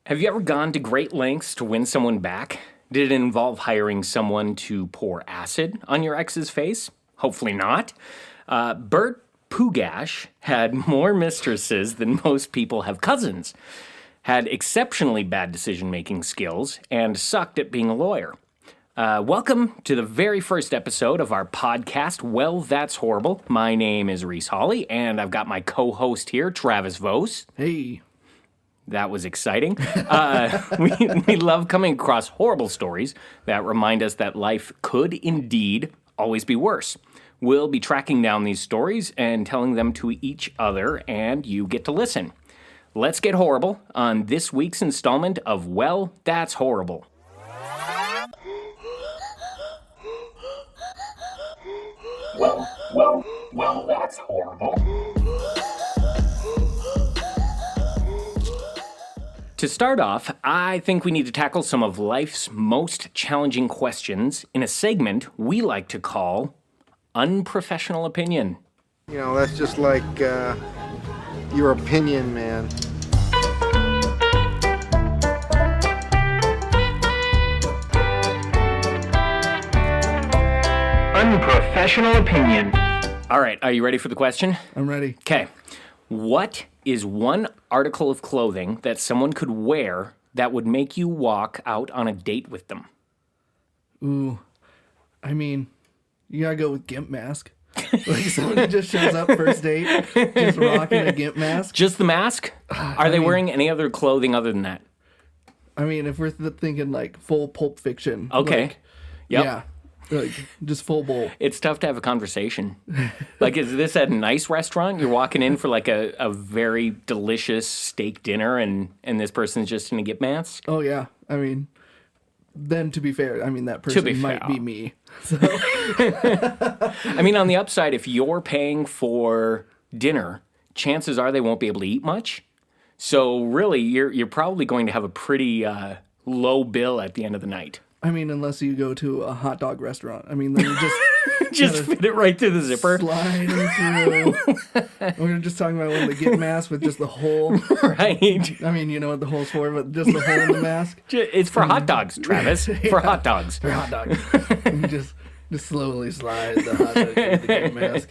Have you ever gone to great lengths to win someone back? Did it involve hiring someone to pour acid on your ex's face? Hopefully not. Burt Pugach had more mistresses than most people have cousins, had exceptionally bad decision-making skills, and sucked at being a lawyer. Welcome to the very first episode of our podcast, Well, That's Horrible. My name is Reese Hawley, and I've got my co-host here, Travis Vose. Hey. That was exciting. We love coming across horrible stories that remind us that life could indeed always be worse. We'll be tracking down these stories and telling them to each other, and you get to listen. Let's get horrible on this week's installment of Well, That's Horrible. Well, that's horrible. To start off, I think we need to tackle some of life's most challenging questions in a segment we like to call Unprofessional Opinion. You know, that's just like your opinion, man. Unprofessional Opinion. All right, are you ready for the question? I'm ready. Okay. What is one article of clothing that someone could wear that would make you walk out on a date with them? Ooh. I mean, you gotta go with gimp mask. Like someone who just shows up first date, just rocking a gimp mask. Just the mask? Are they wearing any other clothing other than that? I mean, if we're thinking like full Pulp Fiction. Okay. Like, Yep. Yeah. Like just full bowl. It's tough to have a conversation. Like, is this at a nice restaurant? You're walking in for like a very delicious steak dinner and this person's just in a gimp mask? Oh, yeah. I mean, then to be fair, I mean, that person might be me. So. I mean, on the upside, if you're paying for dinner, chances are they won't be able to eat much. So really, you're probably going to have a pretty low bill at the end of the night. I mean, unless you go to a hot dog restaurant. I mean, then you just... Just fit it right through the zipper. Slide it through. We were just talking about one of the gimp masks with just the hole. Right. I mean, you know what the hole's for, but just the hole in the mask. It's for hot dogs, Travis. For hot dogs. For hot dogs. And you just slowly slide the hot dog through the gimp mask.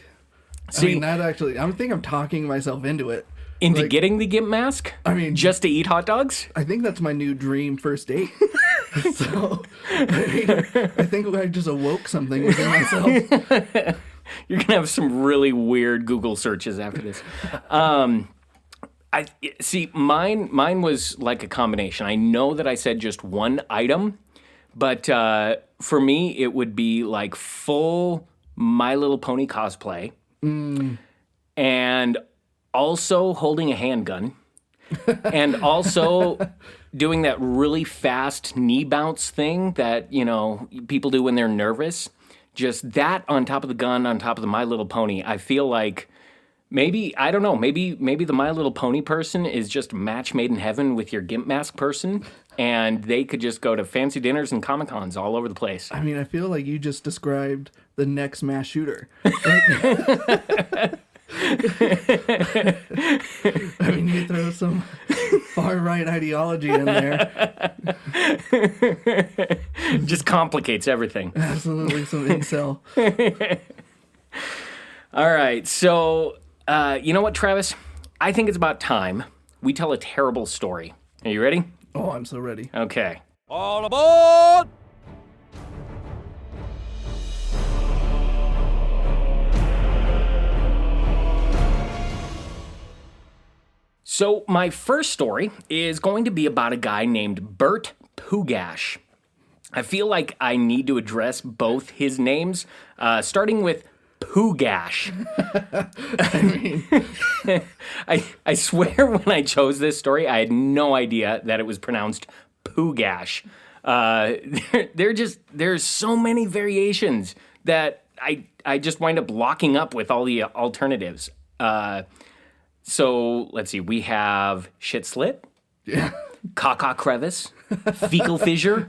See, I mean, that actually... I think I'm talking myself into it. Into getting the gimp mask? I mean... Just to eat hot dogs? I think that's my new dream first date. So, I mean, I think I just awoke something within myself. You're going to have some really weird Google searches after this. Mine was like a combination. I know that I said just one item, but for me, it would be like full My Little Pony cosplay and also holding a handgun and also doing that really fast knee bounce thing that, you know, people do when they're nervous. Just that on top of the gun, on top of the My Little Pony. I feel like maybe the My Little Pony person is just a match made in heaven with your gimp mask person, and they could just go to fancy dinners and Comic-Cons all over the place. I mean, I feel like you just described the next mass shooter. I mean, you throw some far-right ideology in there. Just complicates everything. Absolutely, some incel. All right, so you know what, Travis? I think it's about time we tell a terrible story. Are you ready? Oh, I'm so ready. Okay. All aboard! So my first story is going to be about a guy named Burt Pugach. I feel like I need to address both his names, starting with Pugach. I swear when I chose this story, I had no idea that it was pronounced Pugach. There's so many variations that I just wind up locking up with all the alternatives. So let's see, we have shit slit, Yeah. caca crevice, fecal fissure.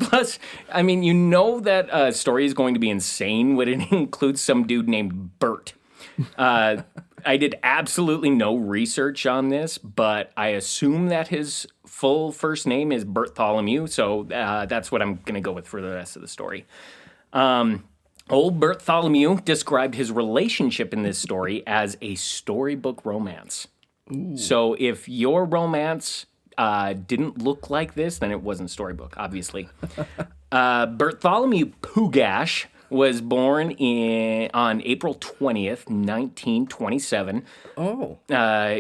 Plus, I mean, you know that a story is going to be insane when it includes some dude named Burt. I did absolutely no research on this, but I assume that his full first name is Bartholomew, so that's what I'm going to go with for the rest of the story. Old Bartholomew described his relationship in this story as a storybook romance. Ooh. So if your romance didn't look like this, then it wasn't storybook, obviously. Bartholomew Pugach was born on April 20th, 1927. Oh,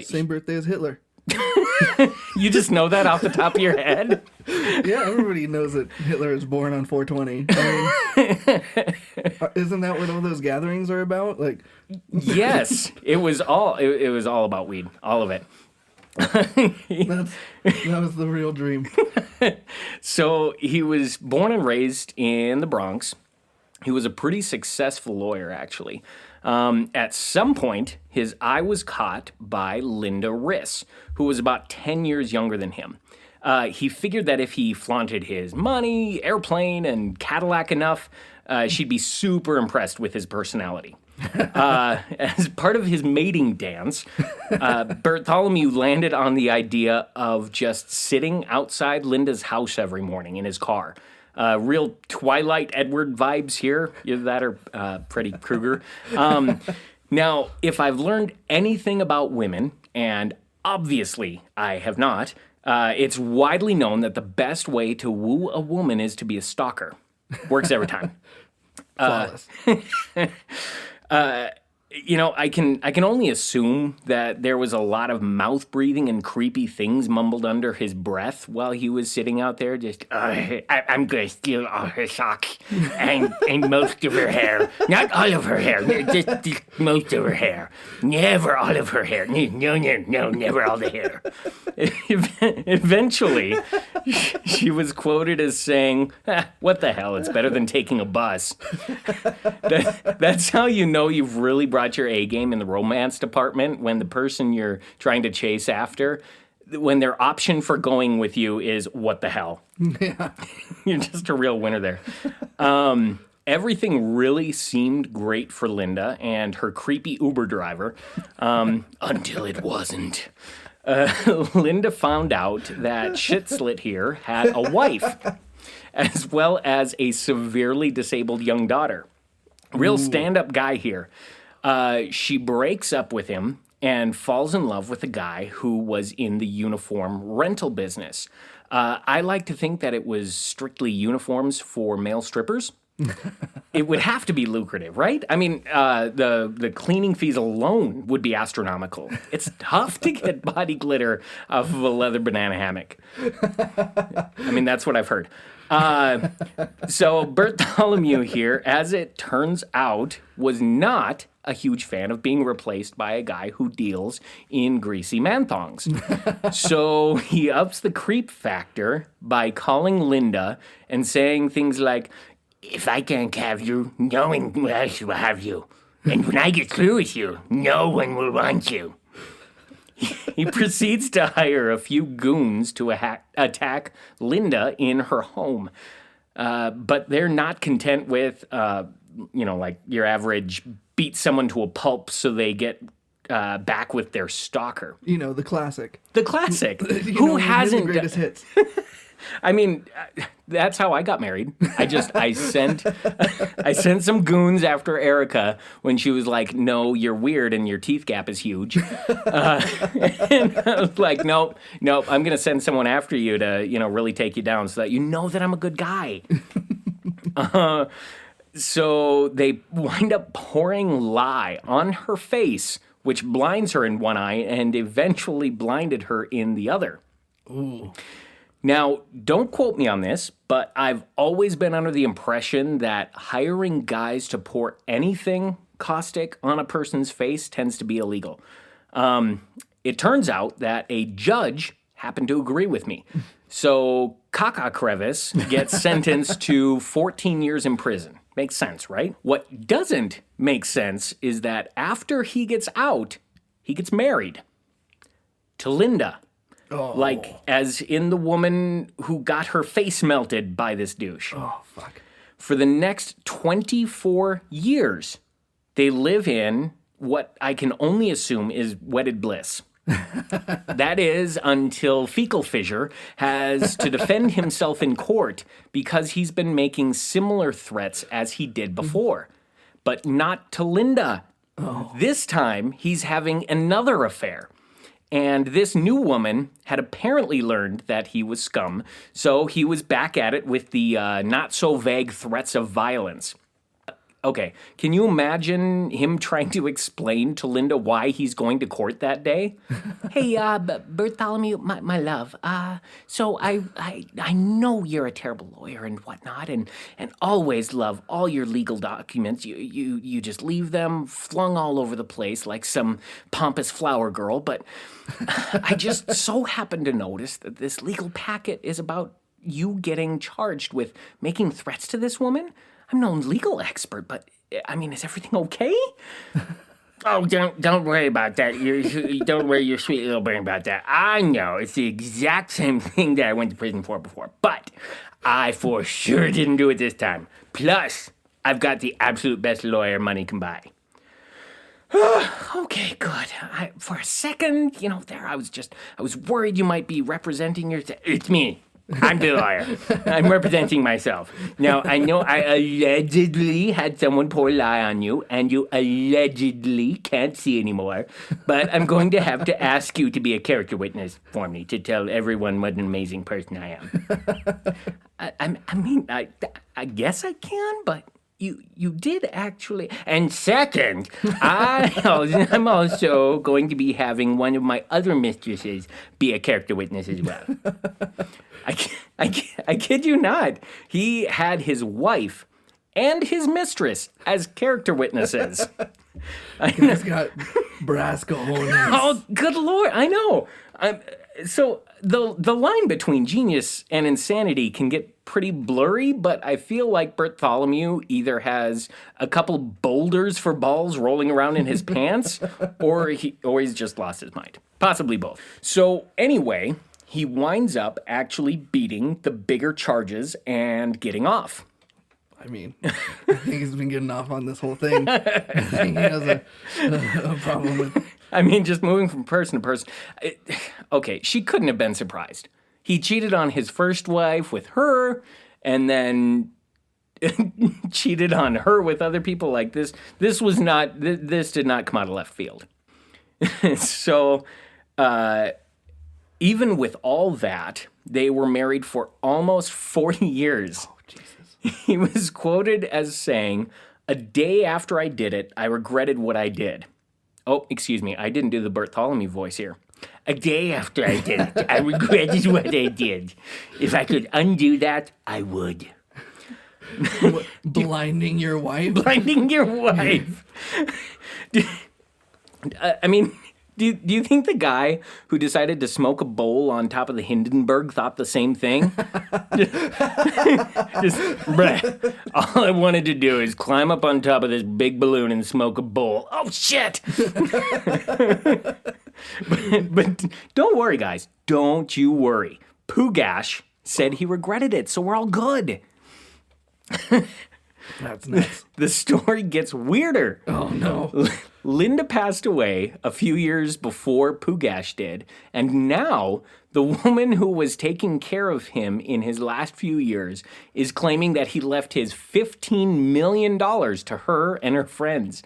same birthday as Hitler. You just know that off the top of your head? Yeah, everybody knows that Hitler is born on 420. Isn't that what all those gatherings are about? Like, yes, it was all about weed, all of it. that was the real dream. So he was born and raised in the Bronx. He was a pretty successful lawyer, actually. At some point, his eye was caught by Linda Riss, who was about 10 years younger than him. He figured that if he flaunted his money, airplane, and Cadillac enough, she'd be super impressed with his personality. As part of his mating dance, Bartholomew landed on the idea of just sitting outside Linda's house every morning in his car. Real Twilight Edward vibes here. Either that or Freddy Krueger. Now, if I've learned anything about women, and obviously I have not, it's widely known that the best way to woo a woman is to be a stalker. Works every time. Flawless. I can only assume that there was a lot of mouth breathing and creepy things mumbled under his breath while he was sitting out there. Just, I'm gonna steal all her socks and most of her hair. Not all of her hair, just most of her hair. Never all of her hair. No, never all the hair. Eventually, she was quoted as saying, "What the hell? It's better than taking a bus." That's how you know you've really brought your A game in the romance department, when the person you're trying to chase after, when their option for going with you is "what the hell." Yeah. You're just a real winner there. Everything really seemed great for Linda and her creepy Uber driver, until it wasn't. Linda found out that Shitslit here had a wife, as well as a severely disabled young daughter. Real stand-up guy here. She breaks up with him and falls in love with a guy who was in the uniform rental business. I like to think that it was strictly uniforms for male strippers. It would have to be lucrative, right? I mean, the cleaning fees alone would be astronomical. It's tough to get body glitter off of a leather banana hammock. I mean, that's what I've heard. So Bartholomew here, as it turns out, was not a huge fan of being replaced by a guy who deals in greasy man-thongs. So he ups the creep factor by calling Linda and saying things like, "If I can't have you, no one else will have you. And when I get through with you, no one will want you." He proceeds to hire a few goons to attack Linda in her home. But they're not content with, like your average beat someone to a pulp so they get back with their stalker. The classic. The classic. Who hasn't? The greatest hits. I mean, that's how I got married. I sent some goons after Erica when she was like, "No, you're weird and your teeth gap is huge." And I was like, nope, I'm going to send someone after you to, really take you down so that you know that I'm a good guy. So they wind up pouring lye on her face, which blinds her in one eye and eventually blinded her in the other. Ooh. Now, don't quote me on this, but I've always been under the impression that hiring guys to pour anything caustic on a person's face tends to be illegal. It turns out that a judge happened to agree with me. So Caca Crevice gets sentenced to 14 years in prison. Makes sense, right? What doesn't make sense is that after he gets out, he gets married to Linda. Oh. Like, as in the woman who got her face melted by this douche. Oh, fuck. For the next 24 years, they live in what I can only assume is wedded bliss. That is until Fecal Fissure has to defend himself in court because he's been making similar threats as he did before, but not to Linda. This time, he's having another affair. And this new woman had apparently learned that he was scum, so he was back at it with the not-so-vague threats of violence. Okay, can you imagine him trying to explain to Linda why he's going to court that day? Hey, Bartholomew, my love, so I know you're a terrible lawyer and whatnot, and always love all your legal documents. You just leave them flung all over the place like some pompous flower girl, but I just so happen to notice that this legal packet is about you getting charged with making threats to this woman. I'm no legal expert, but I mean, is everything okay? Oh, don't worry about that. You don't worry your sweet little brain about that. I know it's the exact same thing that I went to prison for before, but I for sure didn't do it this time. Plus, I've got the absolute best lawyer money can buy. Okay, good. For a second, there I was worried you might be representing yourself. It's me. I'm the lawyer. I'm representing myself. Now, I know I allegedly had someone pour lye on you, and you allegedly can't see anymore, but I'm going to have to ask you to be a character witness for me to tell everyone what an amazing person I am. I guess I can, but you did actually. And second, I'm also going to be having one of my other mistresses be a character witness as well. I kid you not. He had his wife and his mistress as character witnesses. He's got brass cojones. Oh, good Lord. I know. So the line between genius and insanity can get pretty blurry, but I feel like Bartholomew either has a couple boulders for balls rolling around in his pants, or he's just lost his mind. Possibly both. So anyway, he winds up actually beating the bigger charges and getting off. I mean, I think he's been getting off on this whole thing. I think he has a problem with. I mean, just moving from person to person. Okay, she couldn't have been surprised. He cheated on his first wife with her, and then cheated on her with other people like this. This did not come out of left field. So, even with all that, they were married for almost 40 years. Oh, Jesus. He was quoted as saying, "A day after I did it, I regretted what I did." Oh, excuse me, I didn't do the Bartholomew voice here. "A day after I did it, I regretted what I did. If I could undo that, I would." Blinding your wife? Blinding your wife. Do you think the guy who decided to smoke a bowl on top of the Hindenburg thought the same thing? Just, bruh, all I wanted to do is climb up on top of this big balloon and smoke a bowl. Oh, shit! but don't worry, guys. Don't you worry. Pugach said he regretted it, so we're all good. That's nuts. The story gets weirder. Oh, no. Linda passed away a few years before Pugach did, and now the woman who was taking care of him in his last few years is claiming that he left his $15 million to her and her friends.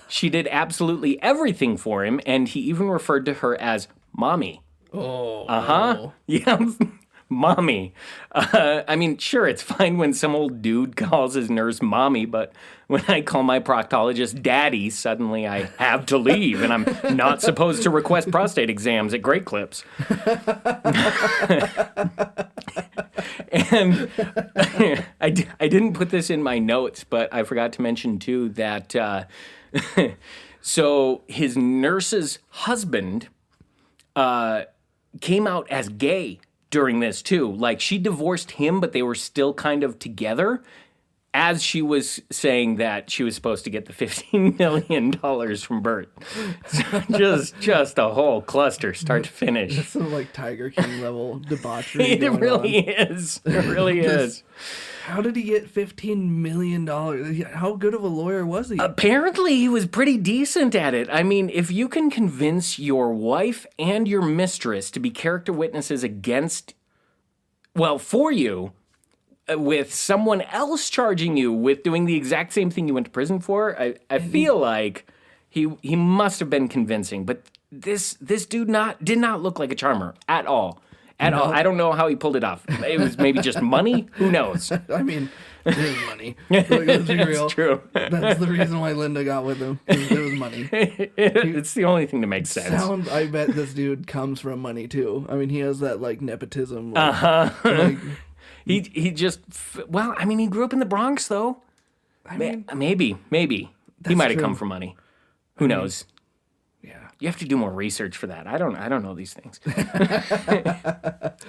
She did absolutely everything for him, and he even referred to her as Mommy. Oh. Uh-huh. Yeah. Mommy. I mean, sure, it's fine when some old dude calls his nurse Mommy, but when I call my proctologist Daddy, suddenly I have to leave, and I'm not supposed to request prostate exams at Great Clips. And I didn't put this in my notes, but I forgot to mention, too, that so his nurse's husband came out as gay during this too. Like, she divorced him, but they were still kind of together, as she was saying that she was supposed to get the $15 million from Burt. So just a whole cluster, start to finish. That's some like Tiger King level debauchery. It really is. It really is. How did he get $15 million? How good of a lawyer was he? Apparently, he was pretty decent at it. I mean, if you can convince your wife and your mistress to be character witnesses for you, with someone else charging you with doing the exact same thing you went to prison for, I feel like he must have been convincing. But this dude did not look like a charmer at all. At all. I don't know how he pulled it off. It was maybe just money. Who knows? I mean, it is money. Like, let's be real. It's true. That's the reason why Linda got with him. It was money. It's the only thing that makes sense. I bet this dude comes from money too. I mean, he has that like nepotism. Like, He just, well, I mean, he grew up in the Bronx, though. I mean, Maybe. He might have true. come from money. Who knows? yeah. You have to do more research for that. I don't know these things.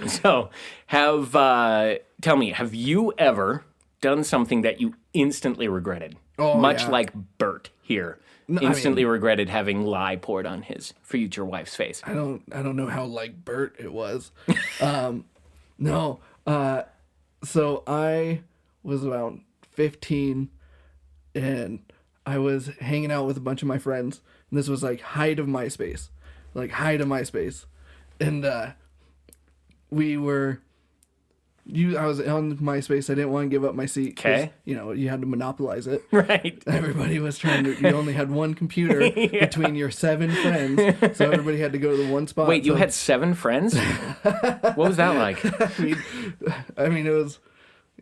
So, tell me, have you ever done something that you instantly regretted? Oh, Much yeah. like Burt here. Instantly regretted having lye poured on his future wife's face. I don't know how like Burt it was. No. So I was about 15 and I was hanging out with a bunch of my friends. And this was like height of MySpace. And I was on MySpace. I didn't want to give up my seat. 'Cause, Okay. you had to monopolize it. Right. Everybody was you only had one computer between your 7 friends. So everybody had to go to the one spot. Wait, you had 7 friends? What was that like? I mean, it was,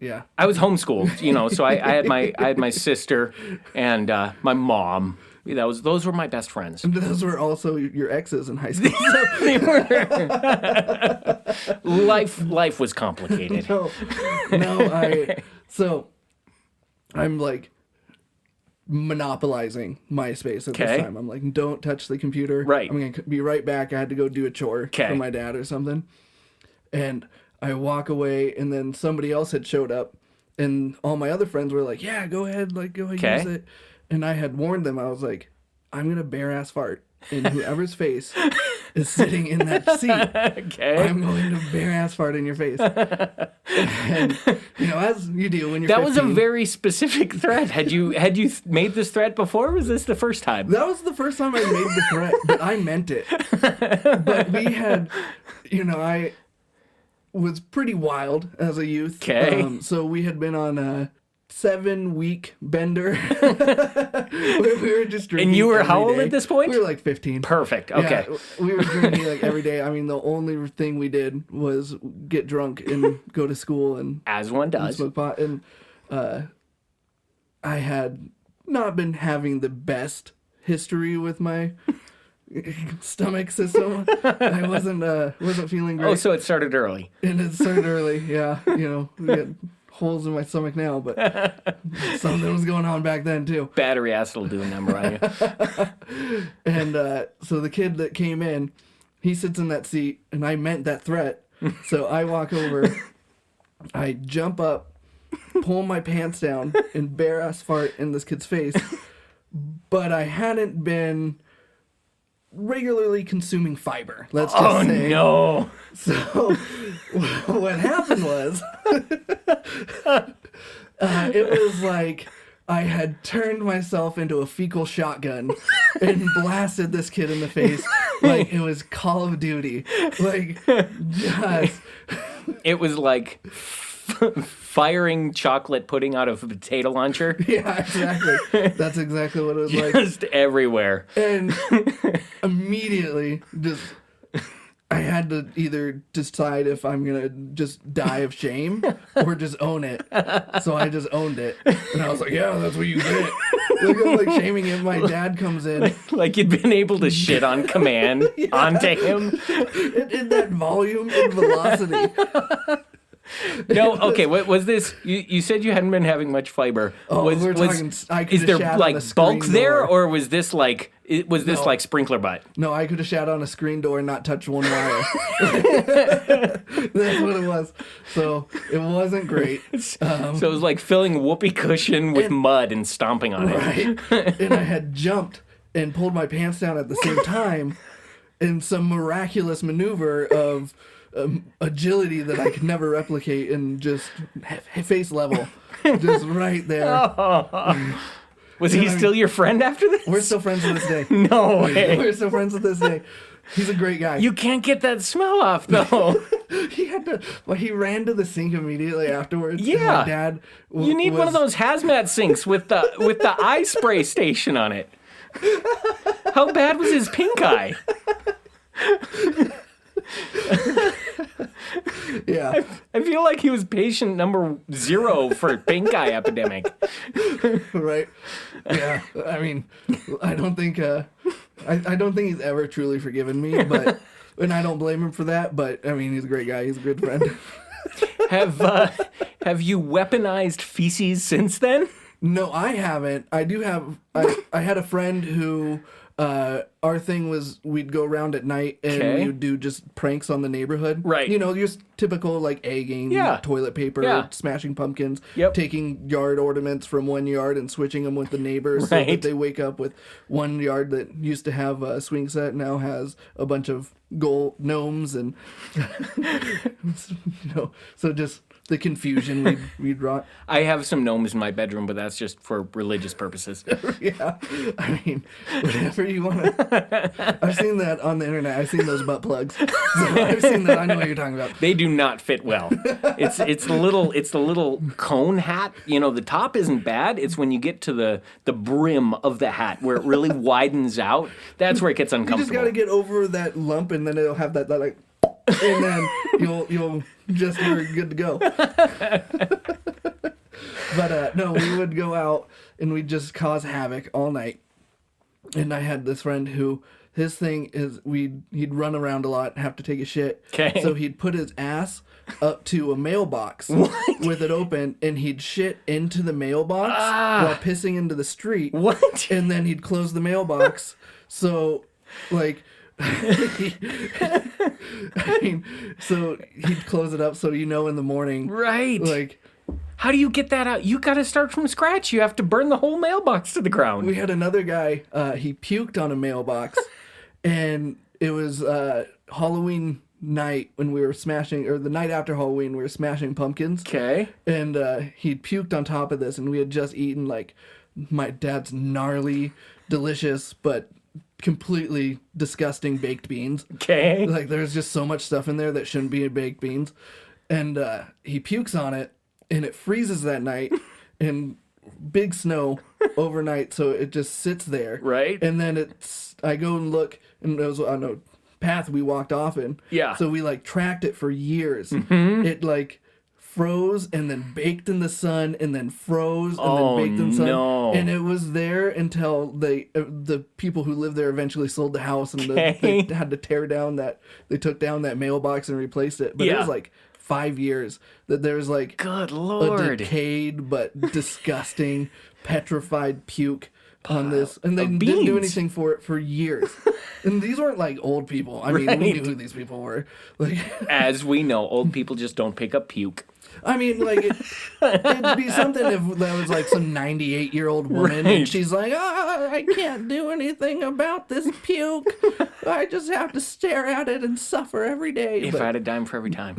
yeah. I was homeschooled, so I had my sister and my mom. Those were my best friends. And those were also your exes in high school. They were. Life was complicated. So I'm like monopolizing MySpace at this time. I'm like, don't touch the computer. Right. I'm going to be right back. I had to go do a chore for my dad or something. And I walk away, and then somebody else had showed up, and all my other friends were like, yeah, go ahead, use it. And I had warned them. I was like, I'm going to bare ass fart in whoever's face is sitting in that seat. Okay. I'm going to bare ass fart in your face. And, as you do when you're That 15. was a very specific threat. Had you made this threat before, or was this the first time? That was the first time I made the threat, but I meant it. But we had, I was pretty wild as a youth. Okay. So we had been on a 7-week bender. we were just drinking. And you were every how old day. at this point? We were like 15. Perfect. Okay. Yeah, we were drinking like every day. I mean, the only thing we did was get drunk and go to school and As one does. smoke pot. And I had not been having the best history with my stomach system. I wasn't feeling great. Oh, so it started early. And it started early. Yeah, we got holes in my stomach now, but something was going on back then too. Battery acid will do a number on you. And so the kid that came in, he sits in that seat, and I meant that threat. So I walk over, I jump up, pull my pants down, and bare ass fart in this kid's face. But I hadn't been regularly consuming fiber. Let's just say. No. So what happened was, it was like I had turned myself into a fecal shotgun and blasted this kid in the face like it was Call of Duty. Like, just... It was like firing chocolate pudding out of a potato launcher. Yeah, exactly. That's exactly what it was like. Just everywhere. And immediately, I had to either decide if I'm going to just die of shame or just own it. So I just owned it. And I was like, yeah, that's what you get. I'm like shaming him. My dad comes in. Like you'd been able to shit on command onto him. In that volume and velocity. No, okay. What was this? You said you hadn't been having much fiber. Oh, we're talking. I could is have there shat like on a screen bulk there, door. or was this like No. like sprinkler butt? No, I could have shat on a screen door and not touched one wire. That's what it was. So it wasn't great. So it was like filling whoopee cushion with mud and stomping on it. Right. And I had jumped and pulled my pants down at the same time in some miraculous maneuver of agility that I could never replicate, and just face level, just right there. Was he still your friend after this? We're still friends to this day. No way. We're still friends to this day. He's a great guy. You can't get that smell off, though. He had to. Well, he ran to the sink immediately afterwards. Yeah. And my dad. You need one of those hazmat sinks with the eye spray station on it. How bad was his pink eye? Yeah. I feel like he was patient number 0 for pink eye epidemic. Right. Yeah. I mean, I don't think. I don't think he's ever truly forgiven me, but and I don't blame him for that. But I mean, he's a great guy. He's a good friend. Have you weaponized feces since then? No, I haven't. I do have. I had a friend who. Our thing was we'd go around at night and we would do just pranks on the neighborhood. Right. You know, just typical like egging, toilet paper, smashing pumpkins, taking yard ornaments from one yard and switching them with the neighbors so that they wake up with one yard that used to have a swing set now has a bunch of gold gnomes and so just the confusion we'd wrought. I have some gnomes in my bedroom, but that's just for religious purposes. Yeah, I mean, whatever you want to. I've seen that on the internet. I've seen those butt plugs. So I've seen that. I know what you're talking about. They do not fit well. It's the little cone hat. You know, the top isn't bad. It's when you get to the brim of the hat where it really widens out. That's where it gets uncomfortable. You just got to get over that lump, and then it'll have that like, and then you're good to go. But no, we would go out and we'd just cause havoc all night. And I had this friend who his thing is he'd run around a lot, have to take a shit. Okay. So he'd put his ass up to a mailbox with it open, and he'd shit into the mailbox while pissing into the street. What? And then he'd close the mailbox. So, like. So he'd close it up so in the morning. Right. Like, how do you get that out? You got to start from scratch. You have to burn the whole mailbox to the ground. We had another guy, he puked on a mailbox, and it was Halloween night when we were smashing, or the night after Halloween, we were smashing pumpkins. Okay. And he'd puked on top of this, and we had just eaten, like, my dad's gnarly, delicious, but completely disgusting baked beans. Okay. Like, there's just so much stuff in there that shouldn't be in baked beans. And he pukes on it, and it freezes that night, and big snow overnight, so it just sits there. Right. And then I go and look, and it was on a path we walked off in. Yeah. So we, like, tracked it for years. Mm-hmm. It, like, froze and then baked in the sun and then froze and then baked in the sun. No. And it was there until the people who lived there eventually sold the house, and they had to tear down they took down that mailbox and replaced it. But it was like 5 years that there was like good Lord. a decayed but disgusting petrified puke on this, and they of didn't do beans. anything for it for years. And these weren't like old people. I mean, we Right. knew who these people were. Like, As we know, old people just don't pick up puke. I mean, like, it'd be something if that was like some 98-year-old woman, Right. and she's like, I can't do anything about this puke. I just have to stare at it and suffer every day. If I had a dime for every time.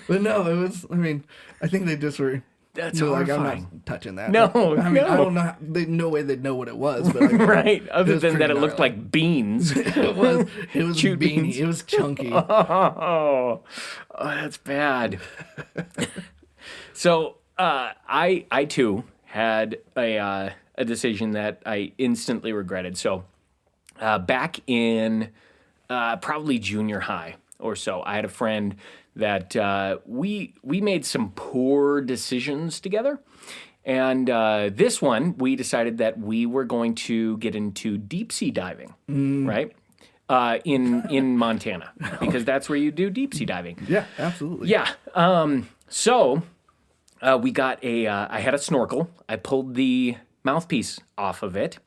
But no, it was, I mean, I think they just were... That's like, I'm horrifying. not touching that. No, I mean, no. I don't know. No way they'd know what it was, but Right. Other was than that, pretty it looked gnarly. like beans. it was Chewed beanie. beans. It was chunky. Oh, that's bad. So I too had a decision that I instantly regretted. So back in probably junior high or so, I had a friend that we made some poor decisions together. And this one, we decided that we were going to get into deep sea diving, right? In Montana, because that's where you do deep sea diving. Yeah, absolutely. Yeah. So we got I had a snorkel. I pulled the mouthpiece off of it,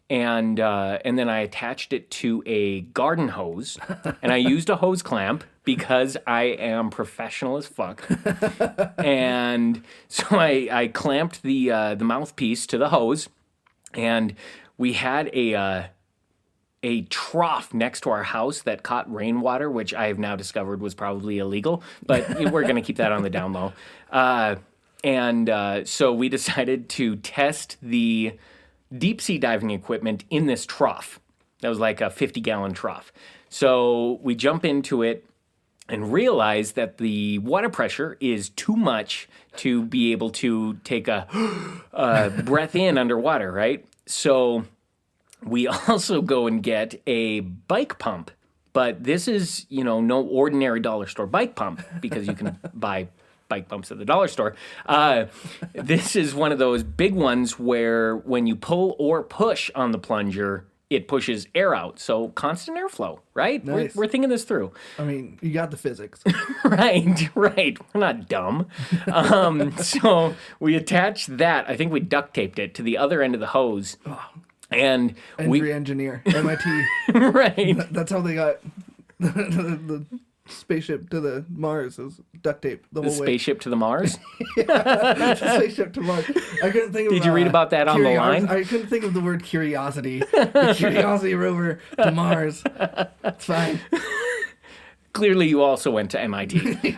and then I attached it to a garden hose, and I used a hose clamp because I am professional as fuck. And so I clamped the mouthpiece to the hose, and we had a trough next to our house that caught rainwater, which I have now discovered was probably illegal, but we're going to keep that on the down low. So we decided to test the deep sea diving equipment in this trough. That was like a 50-gallon trough. So we jump into it and realize that the water pressure is too much to be able to take a breath in underwater, right? So we also go and get a bike pump, but this is, no ordinary dollar store bike pump because you can buy bike pumps at the dollar store. This is one of those big ones where when you pull or push on the plunger, it pushes air out. So constant airflow, right? Nice. We're thinking this through. I mean, you got the physics. Right. We're not dumb. So we attached that. I think we duct taped it to the other end of the hose. And engineer, MIT. Right. That's how they got the spaceship to the Mars is duct tape the whole way. Spaceship to the Mars? Spaceship to Mars. I couldn't think of. Did you read about that on the line? I couldn't think of the word curiosity. The Curiosity rover to Mars. It's fine. Clearly, you also went to MIT.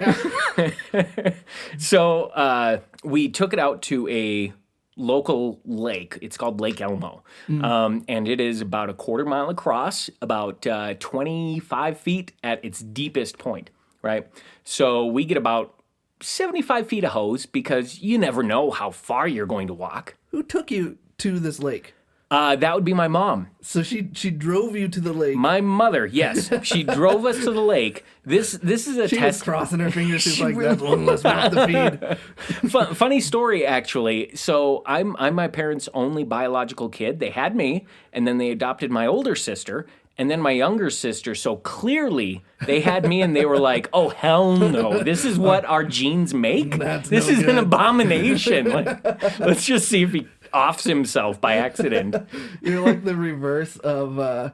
So we took it out to a local lake. It's called Lake Elmo. And it is about a quarter mile across, about 25 feet at its deepest point, right? So we get about 75 feet of hose because you never know how far you're going to walk. Who took you to this lake? That would be my mom. So she drove you to the lake. My mother, yes. She drove us to the lake. This is a She was test. crossing her fingers. She's like, really that's one less mouth to feed. Funny story, actually. So I'm my parents' only biological kid. They had me, and then they adopted my older sister, and then my younger sister. So clearly they had me, and they were like, "Oh hell no! This is what our genes make. This is an abomination. Like, let's just see if he offs himself by accident." You're like the reverse of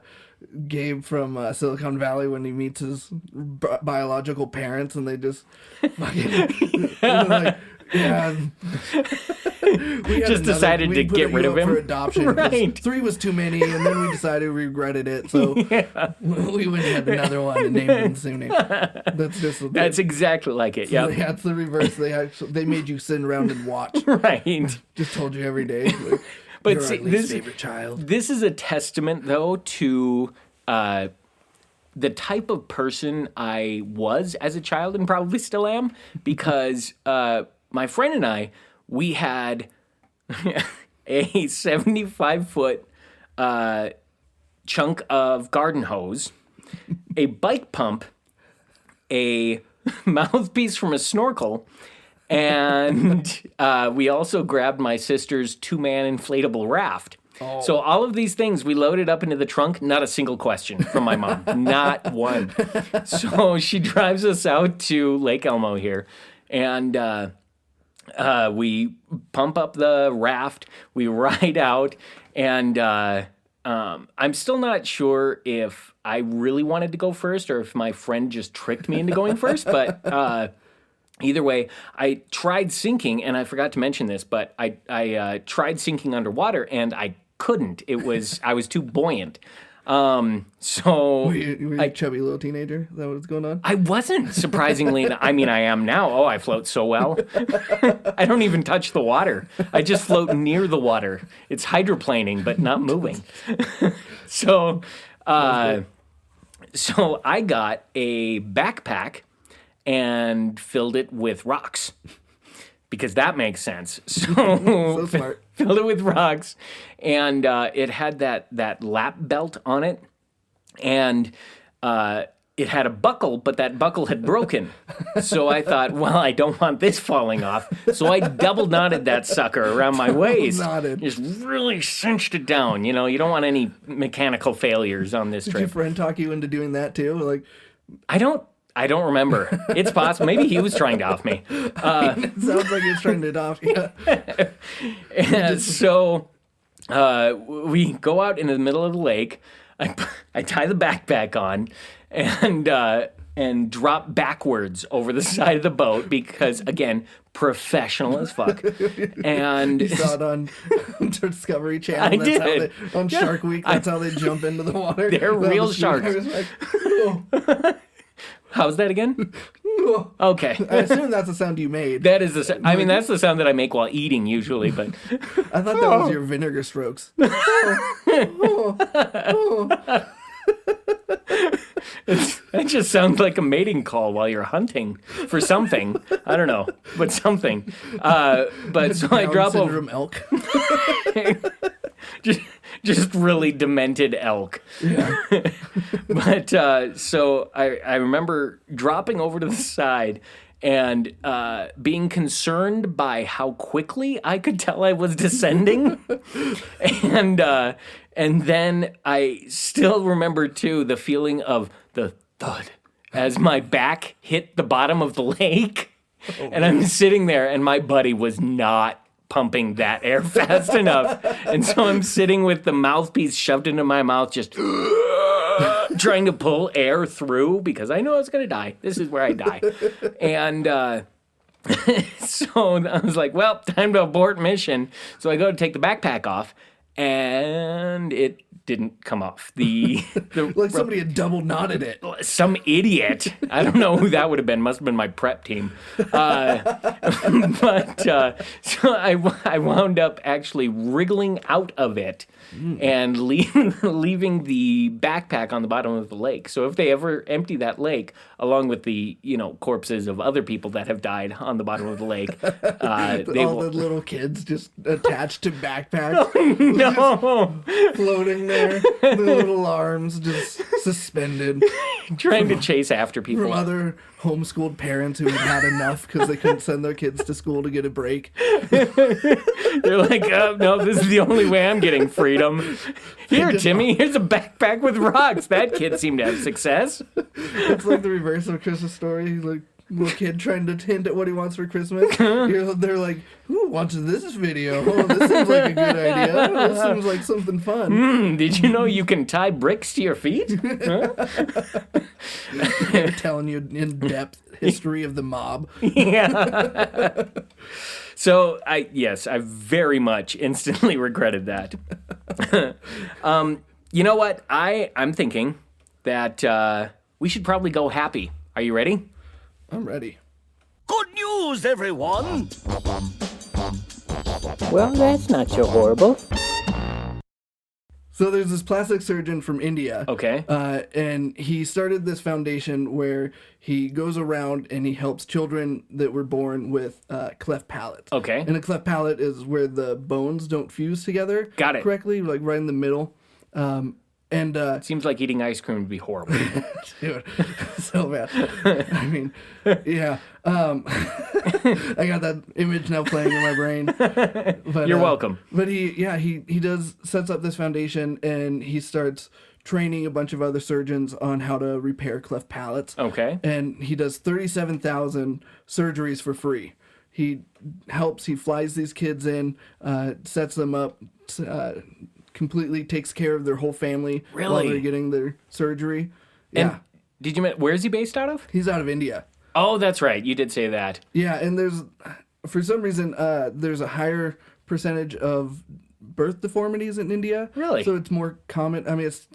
Gabe from Silicon Valley when he meets his biological parents and they just fucking like, yeah. We Just decided to get rid of him for adoption. Right. 3 was too many, and then we decided we regretted it, so we went and had another one and named him Sune. That's exactly like it. Yeah, That's the reverse. They made you sit around and watch. right. Just told you every day. Like, But you're see, our least favorite child. This is a testament, though, to the type of person I was as a child and probably still am, because my friend and I, we had a 75-foot chunk of garden hose, a bike pump, a mouthpiece from a snorkel, and we also grabbed my sister's 2-man inflatable raft. Oh. So all of these things we loaded up into the trunk, not a single question from my mom, not one. So she drives us out to Lake Elmo here, and we pump up the raft, we ride out, and I'm still not sure if I really wanted to go first or if my friend just tricked me into going first, but either way, I tried sinking, and I forgot to mention this, but I tried sinking underwater, and I couldn't. I was too buoyant. So were you a chubby little teenager? Is that what's going on? I wasn't, surprisingly. I mean, I am now. Oh, I float so well. I don't even touch the water. I just float near the water. It's hydroplaning, but not moving. So I got a backpack and filled it with rocks because that makes sense. So smart. Filled it with rocks, and it had that lap belt on it, and it had a buckle, but that buckle had broken. So I thought, well, I don't want this falling off. So I double knotted that sucker around my waist. Just really cinched it down. You know, you don't want any mechanical failures on this Did trip. your friend talk you into doing that too? Like, I don't remember. It's possible. Maybe he was trying to off me. it sounds like he was trying to adopt you. And so we go out into the middle of the lake. I tie the backpack on, and and drop backwards over the side of the boat because, again, professional as fuck. And You saw it on Discovery Channel. I That's did. How they, on Shark Week, that's how they jump into the water. They're That real was- sharks. I was like, oh, how's that again? oh. Okay. I assume that's the sound you made. That is the. I mean, that's the sound that I make while eating usually, but I thought that was your vinegar strokes. that just sounds like a mating call while you're hunting for something. I don't know, but something. But so I Down drop over. syndrome elk. just really demented elk. Yeah. But so I remember dropping over to the side and being concerned by how quickly I could tell I was descending. And then I still remember, too, the feeling of the thud as my back hit the bottom of the lake. And I'm sitting there, and my buddy was not pumping that air fast enough. And so I'm sitting with the mouthpiece shoved into my mouth, just trying to pull air through because I know I was going to die. This is where I die. And so I was like, well, time to abort mission. So I go to take the backpack off, and it didn't come off. Like somebody had double knotted it. Some idiot. I don't know who that would have been. Must have been my prep team. So I wound up actually wriggling out of it and leaving the backpack on the bottom of the lake. So if they ever empty that lake, along with the corpses of other people that have died on the bottom of the lake, they All will. the little kids just attached to backpacks, No, floating there, their little arms just suspended trying to chase after people. from other homeschooled parents who had enough because they couldn't send their kids to school to get a break. They're like, oh, no, this is the only way I'm getting freedom. Here, Timmy, here's a backpack with rocks. That kid seemed to have success. It's like the reverse of Christmas Story. Like little kid trying to hint at what he wants for Christmas. They're like, "Who watches this video? Oh, this seems like a good idea. Oh, this seems like something fun." Did you know you can tie bricks to your feet? Huh? They're telling you in-depth history of the mob. Yeah. So I very much instantly regretted that. You know what? I'm thinking that we should probably go happy. Are you ready? I'm ready. Good news, everyone! Well, that's not so horrible. So there's this plastic surgeon from India. Okay. And he started this foundation where he goes around and he helps children that were born with cleft palates. Okay. And a cleft palate is where the bones don't fuse together. Got it. Correctly, like right in the middle. Seems like eating ice cream would be horrible. Dude, so bad. I mean, yeah. I got that image now playing in my brain. But, You're welcome. But he sets up this foundation and he starts training a bunch of other surgeons on how to repair cleft palates. Okay. And he does 37,000 surgeries for free. He flies these kids in, sets them up, completely takes care of their whole family while Really? they're getting their surgery. And Yeah. did you? Where is he based out of? He's out of India. Oh, that's right. You did say that. Yeah, and for some reason, there's a higher percentage of birth deformities in India. Really? So it's more common. I mean, it's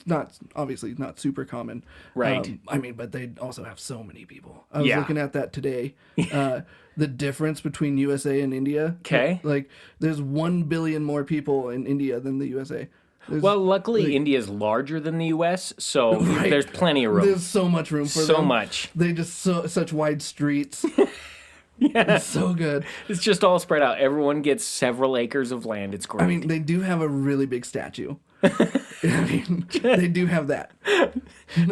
obviously not super common. Right. But they also have so many people. I was Yeah. looking at that today. The difference between USA and India. 'Kay. Like, there's 1 billion more people in India than the USA. There's, Well, luckily, India's larger than the U.S., so Right. there's plenty of room. there's so much room for them. So much. They just such wide streets. Yeah. It's so good. It's just all spread out. Everyone gets several acres of land. It's great. I mean, they do have a really big statue. I mean, they do have that.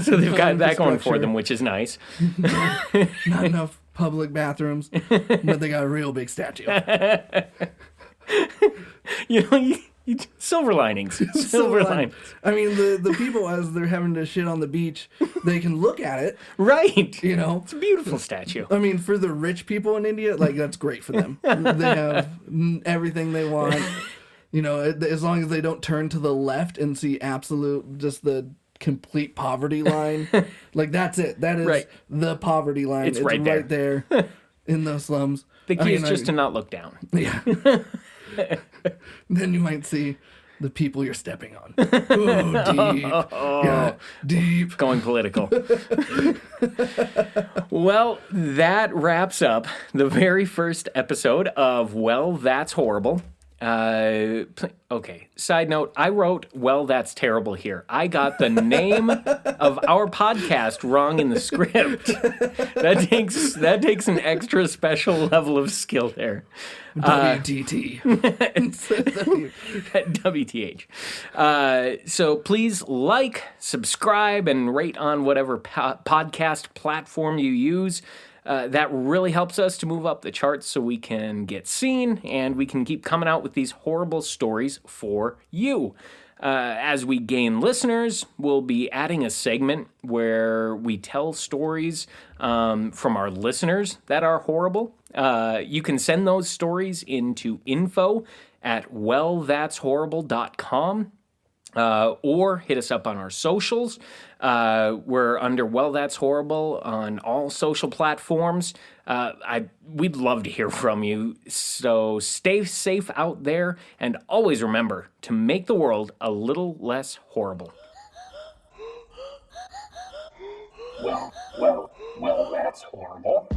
so they've got that going for infrastructure. them, which is nice. Not enough public bathrooms, but they got a real big statue. Silver linings. Silver linings. I mean, the people, as they're having to shit on the beach, they can look at it, Right. you know. It's a beautiful statue. I mean, for the rich people in India, like, that's great for them. They have everything they want. You know, as long as they don't turn to the left and see just the complete poverty line. Like, that's it. That is Right. the poverty line. It's right there. In the slums. The key is just to not look down. Yeah. Then you might see the people you're stepping on. Oh, deep. Yeah, deep. Going political. Well, that wraps up the very first episode of Well, That's Horrible. Okay, side note, I wrote, well, that's terrible here. I got the name of our podcast wrong in the script. That takes an extra special level of skill there. WTT. WTH. So please like, subscribe, and rate on whatever podcast platform you use. That really helps us to move up the charts so we can get seen and we can keep coming out with these horrible stories for you. As we gain listeners, we'll be adding a segment where we tell stories from our listeners that are horrible. You can send those stories into info@wellthat'shorrible.com. Or hit us up on our socials. We're under Well, That's Horrible on all social platforms. We'd love to hear from you. So stay safe out there and always remember to make the world a little less horrible. Well, that's horrible.